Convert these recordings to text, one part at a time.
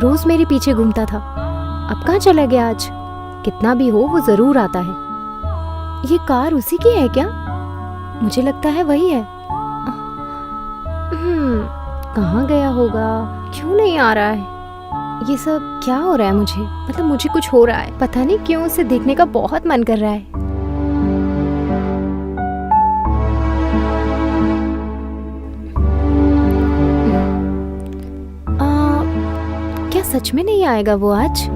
रोज मेरे पीछे घूमता था, अब कहाँ चला गया आज? कितना भी हो वो जरूर आता है। ये कार उसी की है क्या? मुझे लगता है वही है। कहाँ गया होगा? क्यों नहीं आ रहा है? ये सब क्या हो रहा है? मुझे कुछ हो रहा है। पता नहीं क्यों उसे देखने का बहुत मन कर रहा है। क्या सच में नहीं आएगा वो आज?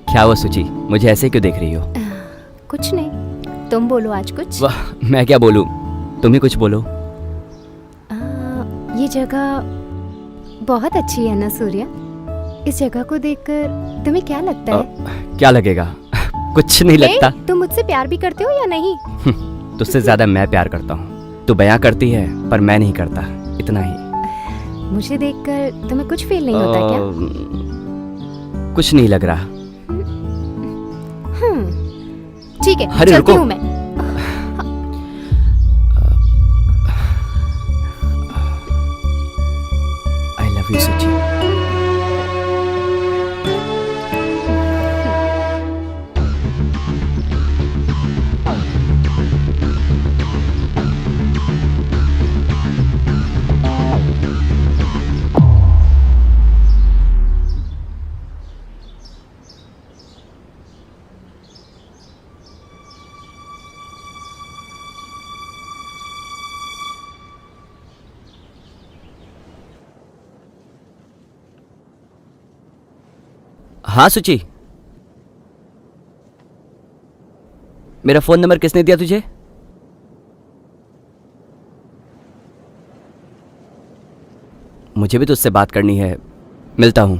क्या हुआ सुची, मुझे ऐसे क्यों देख रही हो? कुछ नहीं, तुम बोलो आज कुछ। वाह, मैं क्या बोलूं, तुम ही कुछ बोलो। ये जगह बहुत अच्छी है ना सूर्या? इस जगह को देखकर तुम्हें क्या लगता है? क्या लगेगा? कुछ नहीं लगता। तुम मुझसे प्यार भी करते हो या नहीं? तुझसे ज्यादा मैं प्यार करता हूँ। तू बयां करती है पर मैं नहीं करता, इतना ही। मुझे देखकर तुम्हें कुछ फील नहीं होता क्या? कुछ नहीं लग रहा। ठीक है, अरे चलती हूँ मैं। I love you, सुची। हाँ सुची, मेरा फोन नंबर किसने दिया तुझे? मुझे भी तुझसे बात करनी है, मिलता हूं।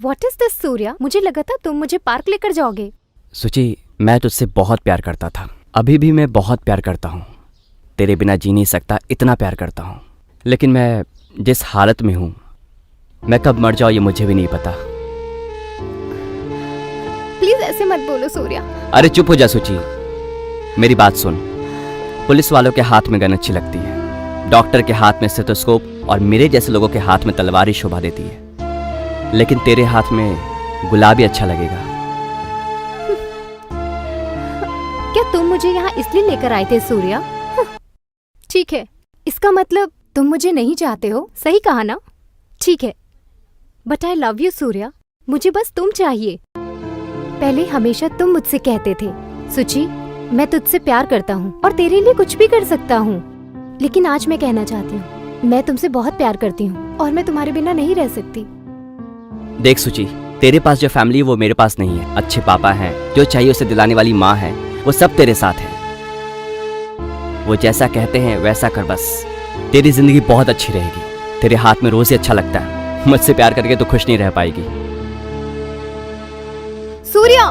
What is this, Surya? मुझे लगा था तुम मुझे पार्क लेकर जाओगे। सुची, मैं तुझसे बहुत प्यार करता था, अभी भी मैं बहुत प्यार करता हूँ। तेरे बिना जी नहीं सकता, इतना प्यार करता हूँ। लेकिन मैं जिस हालत में हूँ, मैं कब मर जाऊँ ये मुझे भी नहीं पता। प्लीज ऐसे मत बोलो सूर्या। अरे चुप हो जा सुची, मेरी बात सुन। पुलिस वालों के हाथ में गन अच्छी लगती है, डॉक्टर के हाथ में स्टेथोस्कोप और मेरे जैसे लोगों के हाथ में तलवार शोभा देती है। लेकिन तेरे हाथ में गुलाब ही अच्छा लगेगा। क्या तुम मुझे यहाँ इसलिए लेकर आए थे सूर्या? ठीक है, इसका मतलब तुम मुझे नहीं चाहते हो, सही कहा ना? ठीक है, but I love you Surya. मुझे बस तुम चाहिए। पहले हमेशा तुम मुझसे कहते थे, सुची मैं तुझसे प्यार करता हूँ और तेरे लिए कुछ भी कर सकता हूँ। लेकिन आज मैं कहना चाहती हूँ, मैं तुमसे बहुत प्यार करती हूँ और मैं तुम्हारे बिना नहीं रह सकती। देख सुची, तेरे पास जो फैमिली है वो मेरे पास नहीं है। अच्छे पापा हैं, जो चाहिए उसे दिलाने वाली माँ है, वो सब तेरे साथ है। वो जैसा कहते हैं वैसा कर बस। तेरी जिंदगी बहुत अच्छी रहेगी। तेरे हाथ में रोज ही अच्छा लगता है। मुझसे प्यार करके तो खुश नहीं रह पाएगी। सूर्या,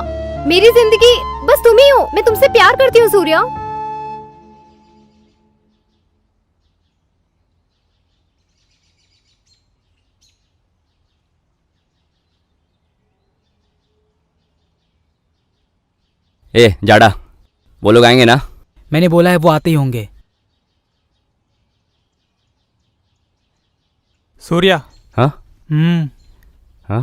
मेरी जिंदगी बस तुम ही हो। मैं तुमसे प्यार करती हूँ सूर्या। ए जाड़ा, वो लोग आएंगे ना? मैंने बोला है वो आते ही होंगे। सूर्या। हाँ हाँ।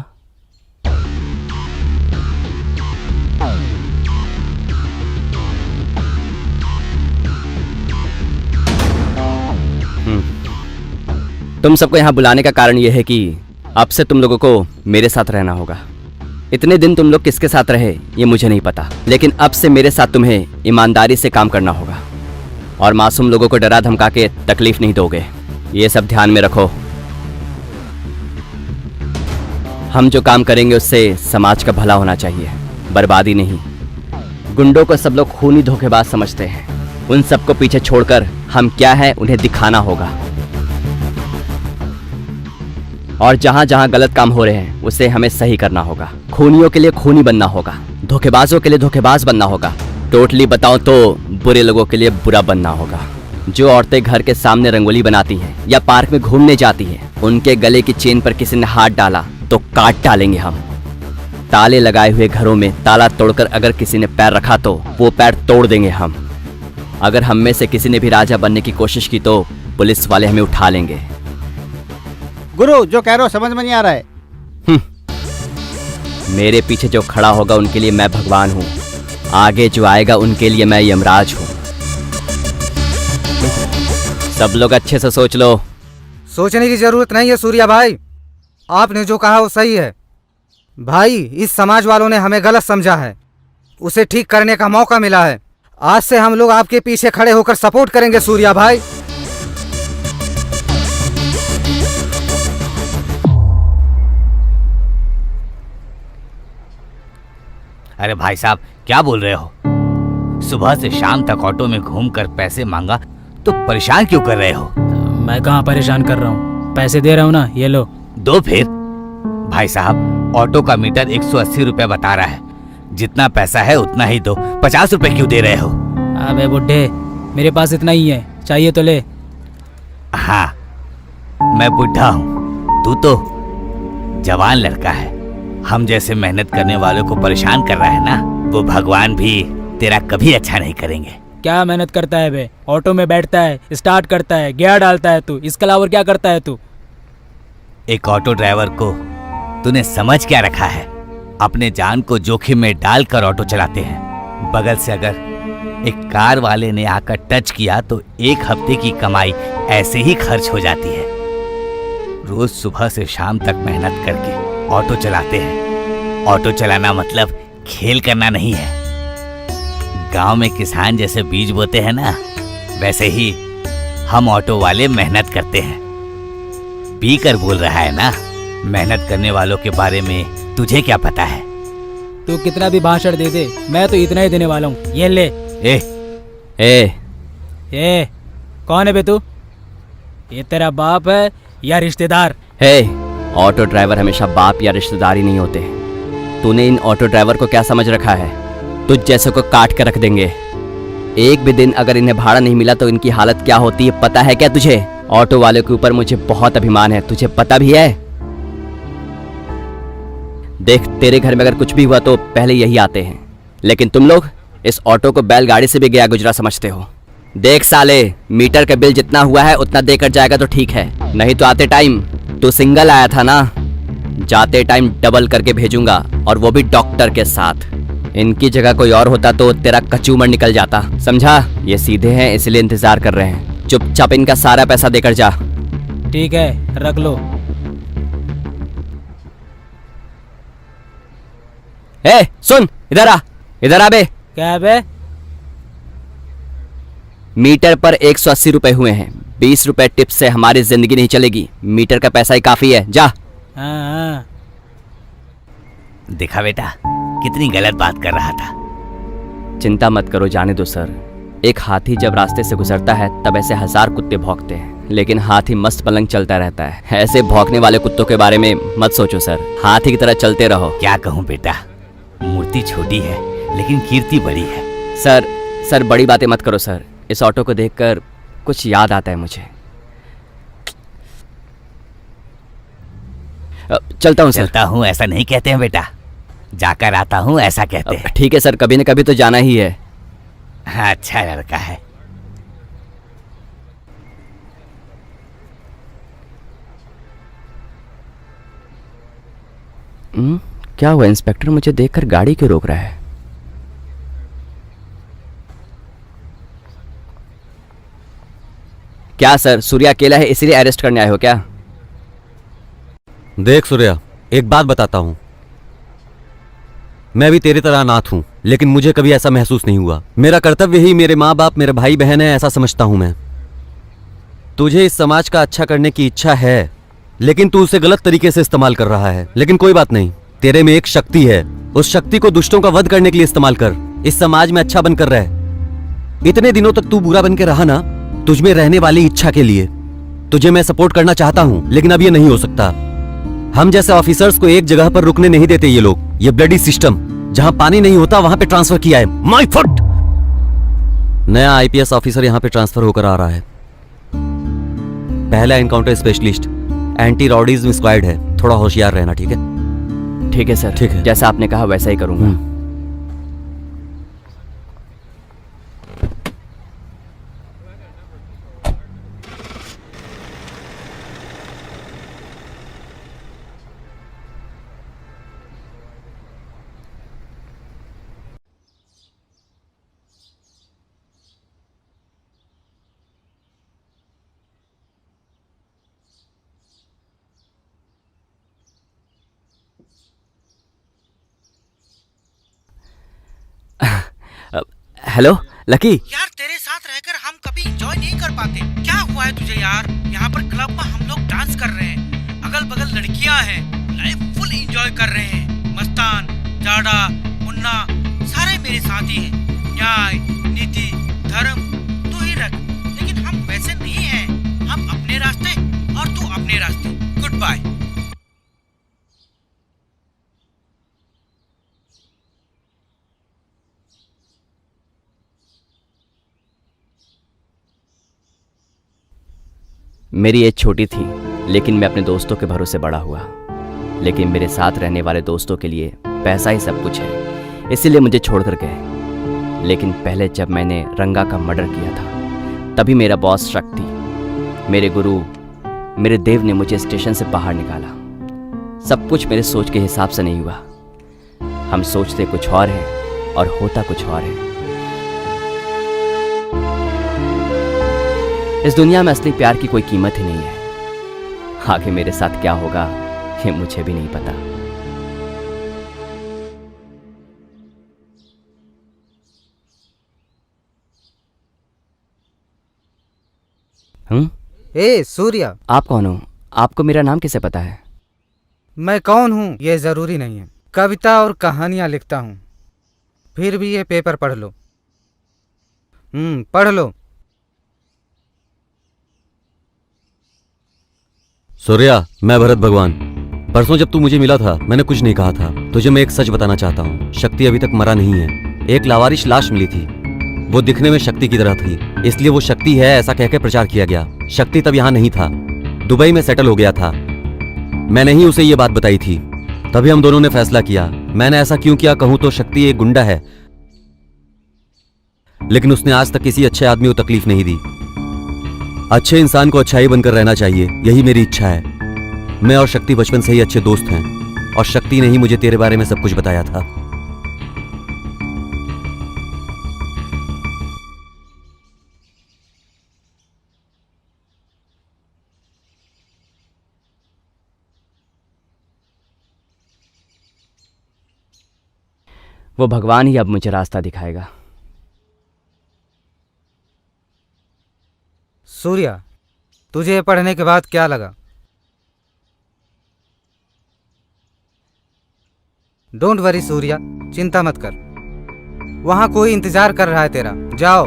तुम सबको यहाँ बुलाने का कारण यह है कि अब से तुम लोगों को मेरे साथ रहना होगा। इतने दिन तुम लोग किसके साथ रहे ये मुझे नहीं पता, लेकिन अब से मेरे साथ तुम्हें ईमानदारी से काम करना होगा और मासूम लोगों को डरा धमका के तकलीफ नहीं दोगे। ये सब ध्यान में रखो। हम जो काम करेंगे उससे समाज का भला होना चाहिए, बर्बादी नहीं। गुंडों को सब लोग खूनी धोखेबाज समझते हैं। उन सबको पीछे छोड़कर हम क्या है उन्हें दिखाना होगा। और जहां जहां गलत काम हो रहे हैं उसे हमें सही करना होगा। खूनियों के लिए खूनी बनना होगा, धोखेबाजों के लिए धोखेबाज बनना होगा। टोटली बताऊं तो बुरे लोगों के लिए बुरा बनना होगा। जो औरतें घर के सामने रंगोली बनाती हैं या पार्क में घूमने जाती हैं, उनके गले की चेन पर किसी ने हाथ डाला तो काट डालेंगे हम। ताले लगाए हुए घरों में ताला तोड़कर अगर किसी ने पैर रखा तो वो पैर तोड़ देंगे हम। अगर हम में से किसी ने भी राजा बनने की कोशिश की तो पुलिस वाले हमें उठा लेंगे। गुरु, जो कह रहे हो समझ में नहीं आ रहा है। मेरे पीछे जो खड़ा होगा उनके लिए मैं भगवान हूँ, आगे जो आएगा उनके लिए मैं यमराज हूँ। सब लोग अच्छे से सोच लो। सोचने की जरूरत नहीं है सूर्या भाई, आपने जो कहा वो सही है। भाई, इस समाज वालों ने हमें गलत समझा है, उसे ठीक करने का मौका मिला है। आज से हम लोग आपके पीछे खड़े होकर सपोर्ट करेंगे सूर्या भाई। अरे भाई साहब, क्या बोल रहे हो? सुबह से शाम तक ऑटो में घूमकर पैसे मांगा तो परेशान क्यों कर रहे हो? मैं कहाँ परेशान कर रहा हूँ, पैसे दे रहा हूँ ना, ये लो। दो फिर। भाई साहब, ऑटो का मीटर 180 रुपए बता रहा है, जितना पैसा है उतना ही दो। 50 रुपए क्यों दे रहे हो? अबे बुड्ढे, मेरे पास इतना ही है, चाहिए तो ले। हाँ, मैं बुढ़ा हूँ, तू तो जवान लड़का है। हम जैसे मेहनत करने वालों को परेशान कर रहा है ना, वो भगवान भी तेरा कभी अच्छा नहीं करेंगे। क्या मेहनत करता है बे? ऑटो में बैठता है, स्टार्ट करता है, गियर डालता है तू, इसके अलावा क्या करता है तू? एक ऑटो ड्राइवर को तूने समझ क्या रखा है? अपने जान को जोखिम में डालकर ऑटो चलाते हैं। बगल से अगर एक कार वाले ने आकर टच किया तो एक हफ्ते की कमाई ऐसे ही खर्च हो जाती है। रोज सुबह से शाम तक मेहनत करके ऑटो चलाते हैं। ऑटो चलाना मतलब खेल करना नहीं है। गांव में किसान जैसे बीज बोते हैं ना, वैसे ही हम ऑटो वाले मेहनत करते हैं। पी कर बोल रहा है ना, मेहनत करने वालों के बारे में तुझे क्या पता है? तू कितना भी भाषण दे दे, मैं तो इतना ही देने वाला हूँ, ये ले। ए, कौन है बे तू? ये तेरा बाप है या रिश्तेदार? ऑटो ड्राइवर हमेशा बाप या रिश्तेदार ही नहीं होते। तूने इन ऑटो ड्राइवर को क्या समझ रखा है? तुझ जैसे को काट कर रख देंगे। एक भी दिन अगर इन्हें भाड़ा नहीं मिला तो इनकी हालत क्या होती है पता है क्या तुझे? ऑटो वाले के ऊपर मुझे बहुत अभिमान है, तुझे पता भी है? देख, तेरे घर में अगर कुछ भी हुआ तो पहले यही आते हैं, लेकिन तुम लोग इस ऑटो को बैलगाड़ी से भी गया गुजरा समझते हो। देख साले, मीटर का बिल जितना हुआ है उतना देकर जाएगा तो ठीक है, नहीं तो आते टाइम तू सिंगल आया था ना, जाते टाइम डबल करके भेजूंगा, और वो भी डॉक्टर के साथ। इनकी जगह कोई और होता तो तेरा कचूमर निकल जाता, समझा? ये सीधे हैं इसलिए इंतजार कर रहे हैं। चुपचाप इनका सारा पैसा देकर जा। ठीक है, रख लो। सुन, इधर आ, इधर आ बे। क्या बे? मीटर पर 180 रुपए हुए हैं, 20 रुपए टिप से हमारी जिंदगी नहीं चलेगी। मीटर का पैसा ही काफी है, जा। हाँ। देखा बेटा, कितनी गलत बात कर रहा था। चिंता मत करो, जाने दो सर। एक हाथी जब रास्ते से गुजरता है तब ऐसे 1000 कुत्ते भौंकते हैं, लेकिन हाथी मस्त पलंग चलता रहता है। ऐसे भौंकने वाले कुत्तों के बारे में मत सोचो सर, हाथी की तरह चलते रहो। क्या कहूँ बेटा, मूर्ति छोटी है लेकिन कीर्ति बड़ी है। सर बड़ी बातें मत करो सर, इस ऑटो को देखकर कुछ याद आता है मुझे। चलता हूँ सर। चलता हूँ ऐसा नहीं कहते हैं बेटा, जाकर आता हूँ ऐसा कहते हैं। ठीक है सर, कभी न कभी तो जाना ही है। अच्छा लड़का है। क्या हुआ इंस्पेक्टर, मुझे देखकर गाड़ी क्यों रोक रहा है? क्या सर, सूर्या अकेला है इसलिए अरेस्ट करने आए हो क्या? देख सूर्या, एक बात बताता हूं, मैं भी तेरी तरह अनाथ हूं, लेकिन मुझे कभी ऐसा महसूस नहीं हुआ। मेरा कर्तव्य ही मेरे माँ बाप, मेरे भाई बहन है, ऐसा समझता हूं मैं। तुझे इस समाज का अच्छा करने की इच्छा है, लेकिन तू उसे गलत तरीके से इस्तेमाल कर रहा है। लेकिन कोई बात नहीं, तेरे में एक शक्ति है, उस शक्ति को दुष्टों का वध करने के लिए इस्तेमाल कर। इस समाज में अच्छा बनकर रह। इतने दिनों तक तू बुरा बन के रहा ना, तुझमें रहने वाली इच्छा के लिए। तुझे मैं सपोर्ट करना चाहता हूं, लेकिन अब ये नहीं हो सकता। हम जैसे ऑफिसर्स को एक जगह पर रुकने नहीं देते ये लोग। ये ब्लडी सिस्टम, जहां पानी नहीं होता वहां पे ट्रांसफर किया है। My foot! नया आईपीएस ऑफिसर यहां पे ट्रांसफर होकर आ रहा है। पहला एनकाउंटर स्पेशलिस्ट, एंटी रॉडीज स्क्वाड है। थोड़ा होशियार रहना, ठीक है? ठीक है सर, ठीक है। जैसा आपने कहा वैसा ही करूंगा। Hello lucky. यार तेरे साथ रहकर हम कभी एंजॉय नहीं कर पाते। क्या हुआ है तुझे यार? यहाँ पर क्लब में हम लोग डांस कर रहे हैं, अगल बगल लड़कियां हैं, लाइफ फुल एंजॉय कर रहे हैं। मस्तान, जाडा, मुन्ना सारे मेरे साथी हैं। न्याय, नीति, धर्म तू ही रख, लेकिन हम वैसे नहीं हैं। हम अपने रास्ते और तू अपने रास्ते। Good bye. मेरी एज छोटी थी, लेकिन मैं अपने दोस्तों के भरोसे बड़ा हुआ। लेकिन मेरे साथ रहने वाले दोस्तों के लिए पैसा ही सब कुछ है, इसीलिए मुझे छोड़कर गए। लेकिन पहले जब मैंने रंगा का मर्डर किया था, तभी मेरा बॉस शक्ति, मेरे गुरु, मेरे देव ने मुझे स्टेशन से बाहर निकाला। सब कुछ मेरे सोच के हिसाब से नहीं हुआ। हम सोचते कुछ और है और होता कुछ और है। इस दुनिया में असली प्यार की कोई कीमत ही नहीं है। आगे मेरे साथ क्या होगा ये मुझे भी नहीं पता। ए सूर्या, आप कौन हो? आपको मेरा नाम कैसे पता है? मैं कौन हूँ ये जरूरी नहीं है। कविता और कहानियां लिखता हूँ। फिर भी ये पेपर पढ़ लो। पढ़ लो। सूर्या, मैं भरत भगवान। परसों जब तू मुझे मिला था, मैंने कुछ नहीं कहा था। तुझे मैं एक सच बताना चाहता हूँ, शक्ति अभी तक मरा नहीं है। एक लावारिश लाश मिली थी, वो दिखने में शक्ति की तरह थी, इसलिए वो शक्ति है ऐसा कहकर प्रचार किया गया। शक्ति तब यहाँ नहीं था, दुबई में सेटल हो गया था। मैंने ही उसे ये बात बताई थी, तभी हम दोनों ने फैसला किया। मैंने ऐसा क्यों किया कहूँ तो शक्ति एक गुंडा है, लेकिन उसने आज तक किसी अच्छे आदमी को तकलीफ नहीं दी। अच्छे इंसान को अच्छाई बनकर रहना चाहिए, यही मेरी इच्छा है। मैं और शक्ति बचपन से ही अच्छे दोस्त हैं, और शक्ति ने ही मुझे तेरे बारे में सब कुछ बताया था। वो भगवान ही अब मुझे रास्ता दिखाएगा। सूर्या, तुझे ये पढ़ने के बाद क्या लगा? डोंट वरी सूर्या, चिंता मत कर। वहां कोई इंतजार कर रहा है तेरा। जाओ।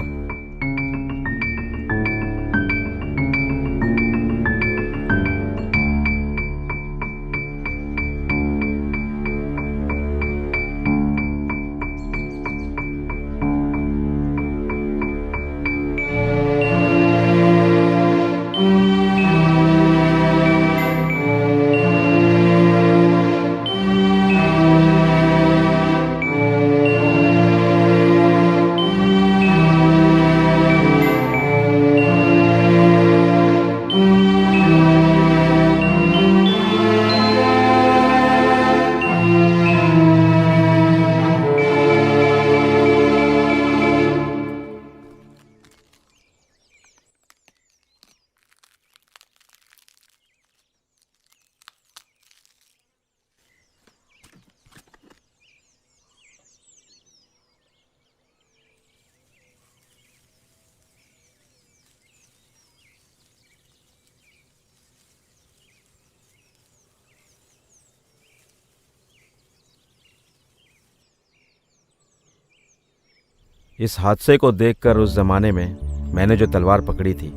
इस हादसे को देखकर उस जमाने में मैंने जो तलवार पकड़ी थी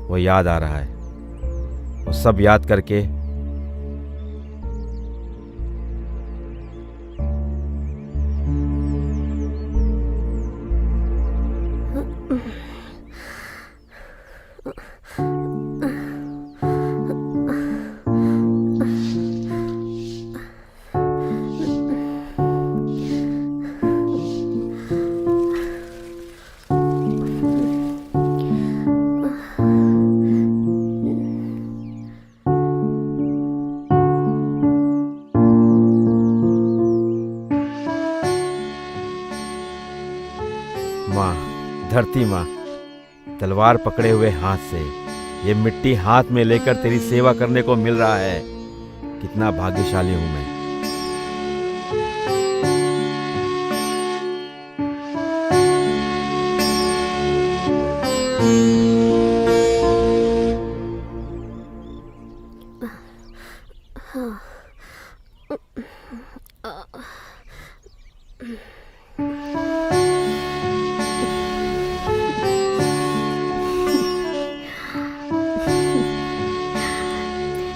वो याद आ रहा है। वो सब याद करके माँ, धरती माँ, तलवार पकड़े हुए हाथ से ये मिट्टी हाथ में लेकर तेरी सेवा करने को मिल रहा है। कितना भाग्यशाली हूं मैं।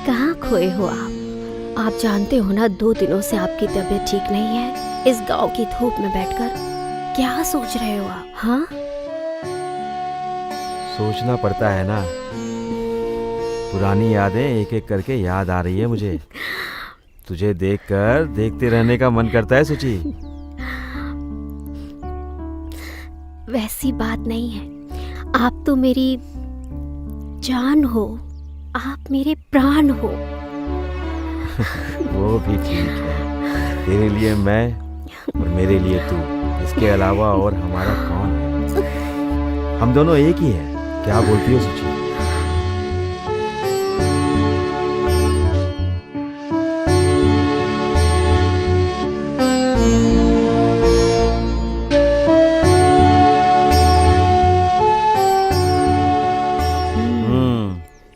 कहाँ खोए हो आप? आप जानते हो ना 2 दिनों से आपकी तबीयत ठीक नहीं है। इस गांव की धूप में बैठकर क्या सोच रहे हो आप? हाँ, सोचना पड़ता है ना, पुरानी यादें एक एक करके याद आ रही है मुझे। तुझे देखकर देखते रहने का मन करता है सुची। वैसी बात नहीं है। आप तो मेरी जान हो, आप मेरे प्राण हो। वो भी ठीक है, तेरे लिए मैं और मेरे लिए तू, इसके अलावा और हमारा कौन है? हम दोनों एक ही है। क्या बोलती हो सुची?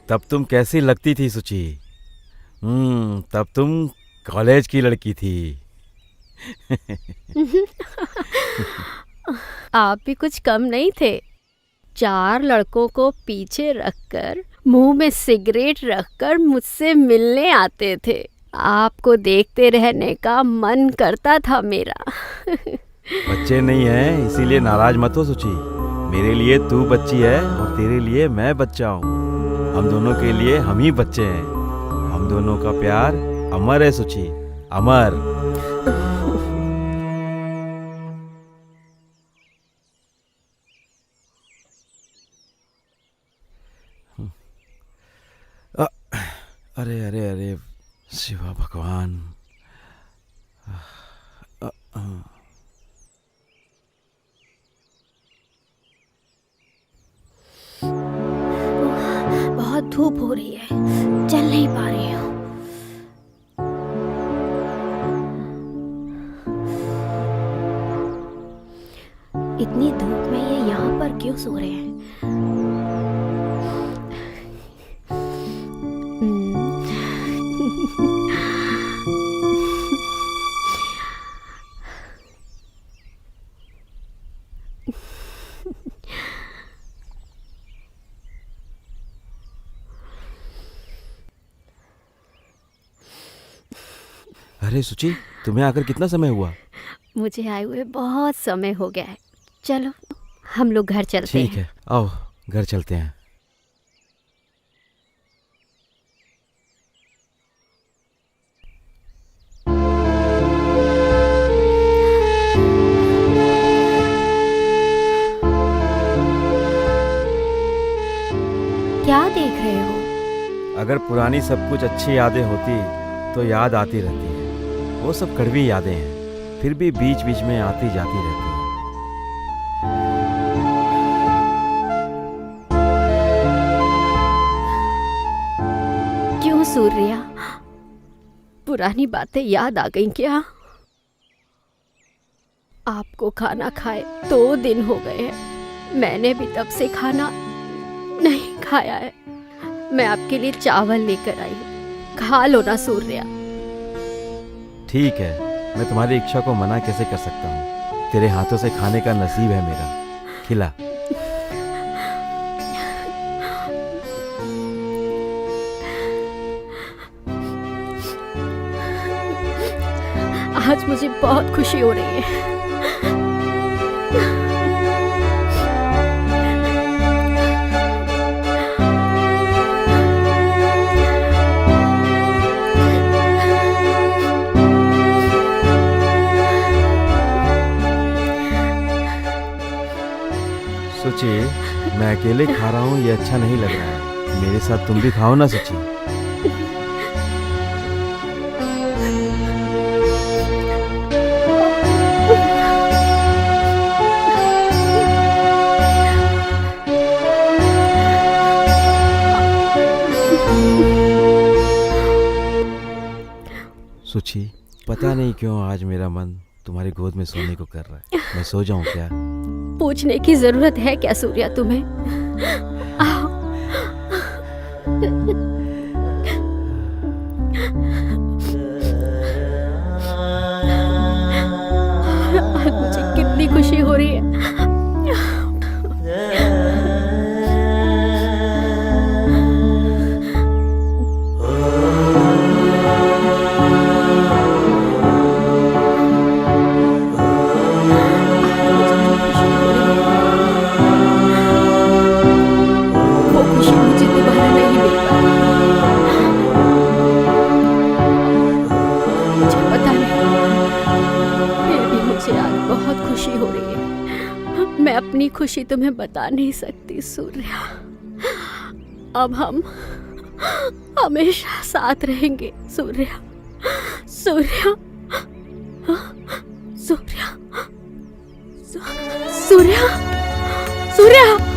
तब तुम कैसी लगती थी सुची? तब तुम कॉलेज की लड़की थी। आप भी कुछ कम नहीं थे। 4 लड़कों को पीछे रखकर, मुंह में सिगरेट रखकर मुझसे मिलने आते थे। आपको देखते रहने का मन करता था मेरा। बच्चे नहीं हैं, इसीलिए नाराज मत हो सुची। मेरे लिए तू बच्ची है और तेरे लिए मैं बच्चा हूँ। हम दोनों के लिए हम ही बच्चे हैं। हम दोनों का प्यार अमर है सुची, अमर। अरे अरे अरे शिवा भगवान। बहुत धूप हो रही है, चल नहीं पा रही हूँ। इतनी धूप में ये यहाँ पर क्यों सो रहे हैं? अरे सुची, तुम्हें आकर कितना समय हुआ? मुझे आए हुए बहुत समय हो गया है। चलो हम लोग घर चलते हैं। ठीक है, आओ घर चलते हैं। क्या देख रहे हो? अगर पुरानी सब कुछ अच्छी यादें होती तो याद आती रहती है। वो सब कड़वी यादें हैं, फिर भी बीच बीच में आती जाती रहती हैं। क्यों सूर्या, पुरानी बातें याद आ गई क्या? आपको खाना खाए 2 दिन हो गए हैं। मैंने भी तब से खाना नहीं खाया है। मैं आपके लिए चावल लेकर आई हूँ, खा लो ना सूर्या। ठीक है, मैं तुम्हारी इच्छा को मना कैसे कर सकता हूँ? तेरे हाथों से खाने का नसीब है मेरा, खिला। आज मुझे बहुत खुशी हो रही है। सोची, मैं अकेले खा रहा हूँ, ये अच्छा नहीं लग रहा है। मेरे साथ तुम भी खाओ ना सोची। सुची, पता नहीं क्यों आज मेरा मन तुम्हारी गोद में सोने को कर रहा है। मैं सो जाऊं क्या? पूछने की जरूरत है क्या सूर्या तुम्हें? आओ। आज मुझे कितनी खुशी हो रही है। मैं अपनी खुशी तुम्हें बता नहीं सकती सूर्या। अब हम हमेशा साथ रहेंगे सूर्या। सूर्या, सूर्या, सूर्या, सूर्या।